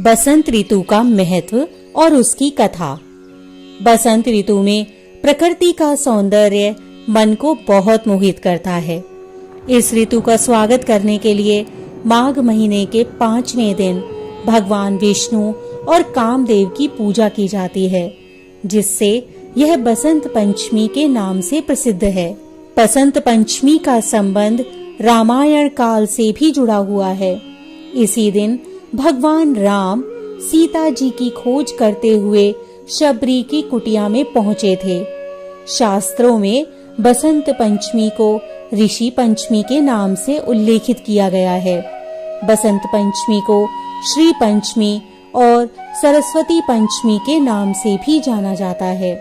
बसंत ऋतु का महत्व और उसकी कथा। बसंत ऋतु में प्रकृति का सौंदर्य मन को बहुत मोहित करता है। इस ऋतु का स्वागत करने के लिए माघ महीने के 5वें दिन भगवान विष्णु और कामदेव की पूजा की जाती है, जिससे यह बसंत पंचमी के नाम से प्रसिद्ध है। बसंत पंचमी का संबंध रामायण काल से भी जुड़ा हुआ है। इसी दिन भगवान राम सीता जी की खोज करते हुए शबरी की कुटिया में पहुंचे थे। शास्त्रों में बसंत पंचमी को ऋषि पंचमी के नाम से उल्लेखित किया गया है। बसंत पंचमी को श्री पंचमी और सरस्वती पंचमी के नाम से भी जाना जाता है।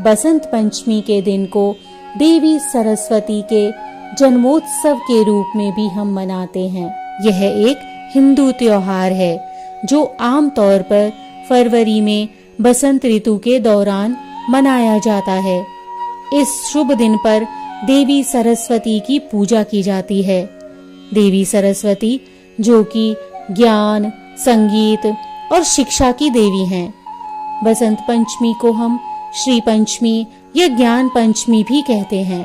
बसंत पंचमी के दिन को देवी सरस्वती के जन्मोत्सव के रूप में भी हम मनाते हैं। यह एक हिंदू त्योहार है जो आमतौर पर फरवरी में बसंत ऋतु के दौरान मनाया जाता है। इस शुभ दिन पर देवी सरस्वती की पूजा की जाती है। देवी सरस्वती जो कि ज्ञान, संगीत और शिक्षा की देवी हैं। बसंत पंचमी को हम श्री पंचमी या ज्ञान पंचमी भी कहते हैं।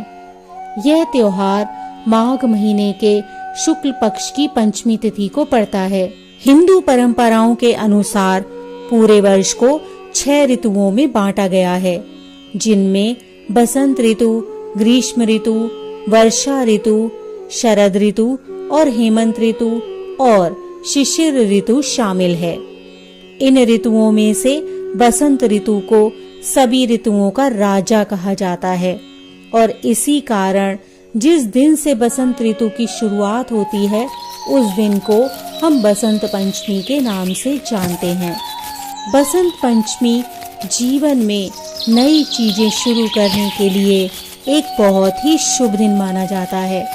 यह त्योहार माघ महीने के शुक्ल पक्ष की पंचमी तिथि को पड़ता है। हिंदू परंपराओं के अनुसार पूरे वर्ष को 6 ऋतुओं में बांटा गया है, जिनमें बसंत ऋतु, ग्रीष्म ऋतु, वर्षा ऋतु, शरद ऋतु और हेमंत ऋतु और शिशिर ऋतु शामिल है। इन ऋतुओं में से बसंत ऋतु को सभी ऋतुओं का राजा कहा जाता है और इसी कारण जिस दिन से बसंत ऋतु की शुरुआत होती है उस दिन को हम बसंत पंचमी के नाम से जानते हैं। बसंत पंचमी जीवन में नई चीजें शुरू करने के लिए एक बहुत ही शुभ दिन माना जाता है।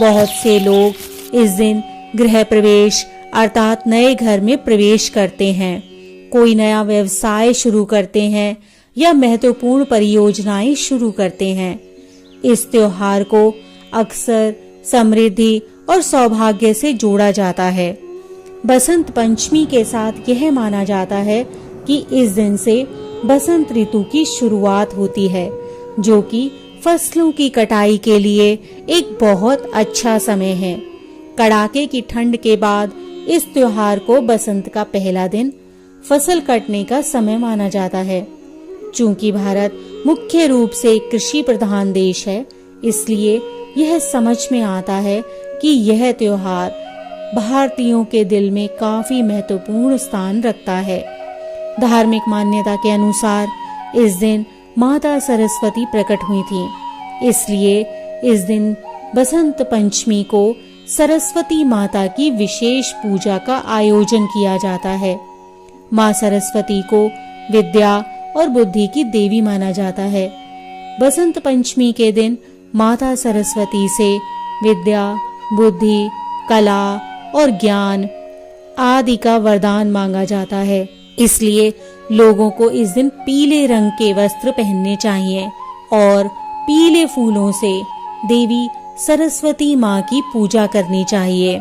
बहुत से लोग इस दिन गृह प्रवेश अर्थात नए घर में प्रवेश करते हैं, कोई नया व्यवसाय शुरू करते हैं या महत्वपूर्ण परियोजनाएं शुरू करते हैं। इस त्योहार को अक्सर समृद्धि और सौभाग्य से जोड़ा जाता है। बसंत पंचमी के साथ यह माना जाता है कि इस दिन से बसंत ऋतु की शुरुआत होती है, जो कि फसलों की कटाई के लिए एक बहुत अच्छा समय है। कड़ाके की ठंड के बाद इस त्योहार को बसंत का पहला दिन फसल कटने का समय माना जाता है। चूंकि भारत मुख्य रूप से कृषि प्रधान देश है, इसलिए यह समझ में आता है कि यह त्योहार भारतीयों के दिल में काफी महत्वपूर्ण स्थान रखता है। धार्मिक मान्यता के अनुसार इस दिन माता सरस्वती प्रकट हुई थी, इसलिए इस दिन बसंत पंचमी को सरस्वती माता की विशेष पूजा का आयोजन किया जाता है। माँ सरस्वती को विद्या और बुद्धि की देवी माना जाता है। बसंत पंचमी के दिन माता सरस्वती से विद्या, बुद्धि, कला और ज्ञान आदि का वरदान मांगा जाता है। इसलिए लोगों को इस दिन पीले रंग के वस्त्र पहनने चाहिए और पीले फूलों से देवी सरस्वती माँ की पूजा करनी चाहिए।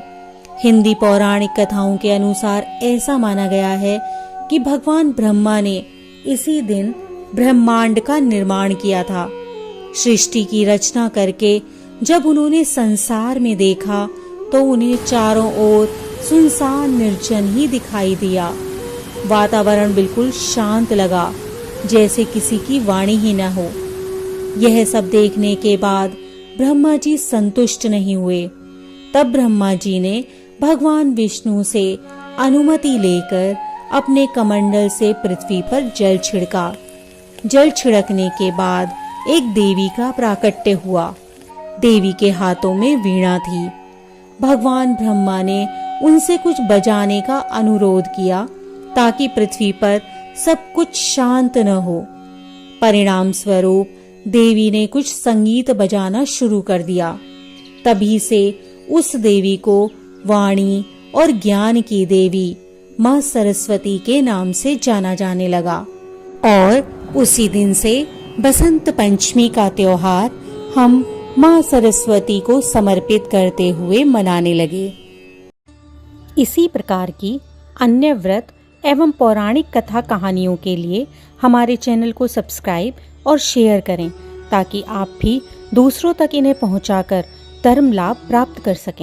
हिंदी पौराणिक कथाओं के अनुसार ऐसा माना गया है कि भगवान ब्रह्मा ने इसी दिन ब्रह्मांड का निर्माण किया था। सृष्टि की रचना करके जब उन्होंने संसार में देखा तो उन्हें चारों ओर सुनसान निर्जन ही दिखाई दिया। वातावरण बिल्कुल शांत लगा, जैसे किसी की वाणी ही न हो। यह सब देखने के बाद ब्रह्मा जी संतुष्ट नहीं हुए। तब ब्रह्मा जी ने भगवान विष्णु से अनुमति लेकर अपने कमंडल से पृथ्वी पर जल छिड़का। जल छिड़कने के बाद एक देवी का प्राकट्य हुआ। देवी के हाथों में वीणा थी। भगवान ब्रह्मा ने उनसे कुछ बजाने का अनुरोध किया ताकि पृथ्वी पर सब कुछ शांत न हो। परिणाम स्वरूप देवी ने कुछ संगीत बजाना शुरू कर दिया। तभी से उस देवी को वाणी और ज्ञान की देवी माँ सरस्वती के नाम से जाना जाने लगा और उसी दिन से बसंत पंचमी का त्योहार हम माँ सरस्वती को समर्पित करते हुए मनाने लगे। इसी प्रकार की अन्य व्रत एवं पौराणिक कथा कहानियों के लिए हमारे चैनल को सब्सक्राइब और शेयर करें ताकि आप भी दूसरों तक इन्हें पहुंचाकर धर्म लाभ प्राप्त कर सकें।